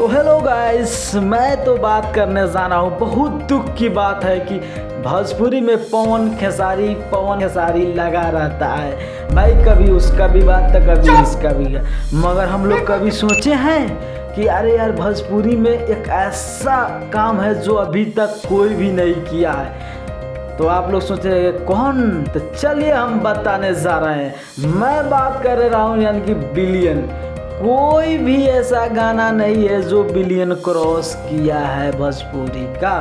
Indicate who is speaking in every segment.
Speaker 1: तो hello guys, मैं तो बात करने जा रहा हूँ। बहुत दुख की बात है कि भोजपुरी में पवन खेसारी लगा रहता है भाई। कभी उसका भी बात तो कभी इसका भी है, मगर हम लोग कभी सोचे हैं कि अरे यार भोजपुरी में एक ऐसा काम है जो अभी तक कोई भी नहीं किया है। तो आप लोग सोच रहे हैं कौन, तो चलिए हम बताने जा रहे हैं। मैं बात कर रहा हूँ यानी कि बिलियन। कोई भी ऐसा गाना नहीं है जो बिलियन क्रॉस किया है भोजपुरी का।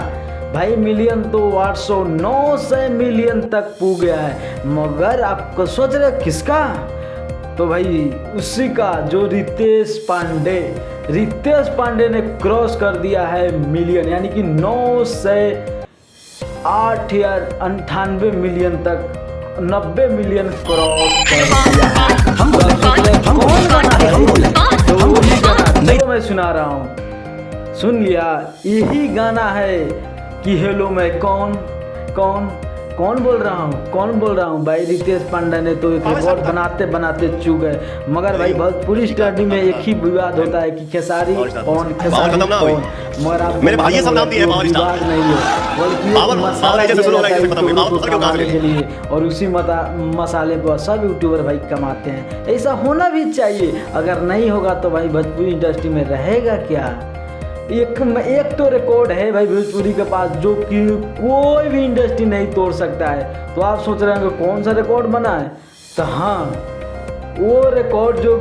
Speaker 1: भाई मिलियन तो 800-900 मिलियन तक पूग गया है, मगर आपको सोच रहे किसका? तो भाई उसी का जो रितेश पांडे ने क्रॉस कर दिया है मिलियन, यानी कि 9 से 8 या 98 मिलियन तक 90 मिलियन क्रॉस कर दिया है। तो मैं सुना रहा हूँ, सुन लिया। यही गाना है कि हेलो मैं कौन बोल रहा हूँ भाई। रितेश पांडे ने तो एक रिकॉर्ड बनाते चूक गए, मगर भाई भोजपुरी स्टडी में एक ही विवाद होता है कि खेसारी कौन, मगर आप मेरे भाई सब नाम दिए हैं, विवाद नहीं है बल्कि के लिए, और उसी मसाले पर सब यूट्यूबर भाई कमाते हैं। ऐसा होना भी चाहिए, अगर नहीं होगा तो भाई भोजपुरी इंडस्ट्री में रहेगा क्या? एक तो रिकॉर्ड है भाई भोजपुरी के पास जो कि कोई भी इंडस्ट्री नहीं तोड़ सकता है। तो आप सोच रहे हैं कि कौन सा रिकॉर्ड बना है? तो हाँ, वो रिकॉर्ड जो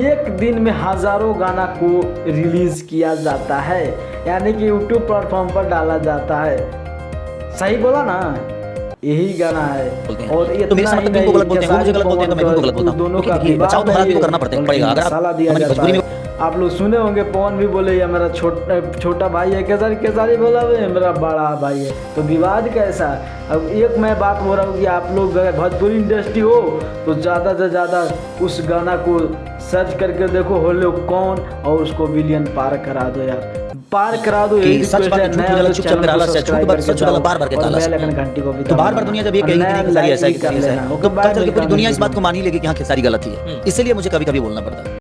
Speaker 1: एक दिन में हज़ारों गाना को रिलीज़ किया जाता है, यानी कि यूट्यूब प्लेटफॉर्म पर डाला जाता है। सही बोला ना? यही गाना है। और ये तो मेरे साथ तुमको गलत बोलते हैं, मुझे गलत बोलते हैं तो मैं तुमको गलत बोलता हूं। दोनों का बचाव तो हमें करना पड़ेगा। अगर साला दिया जाता है। आप लोग सुने होंगे पवन भी बोले ये मेरा छोटा भाई है, केसारी बोला वे मेरा बड़ा भाई है। तो विवाद कैसा? अब एक मैं बात हो रहा हूँ कि आप लोग अगर भोजपुरी इंडस्ट्री हो तो ज़्यादा से ज़्यादा उस गाना को सर्च करके देखो हेलो कौन, और उसको बिलियन पार करा दो यार, पार करा दो। घंटी को भी तो बार दुनिया जब ये कहेगी ऐसा है, तो दुनिया इस बात को मान ही लेगी कि हाँ खेसारी गलत ही है। इसलिए मुझे कभी कभी बोलना पड़ता है।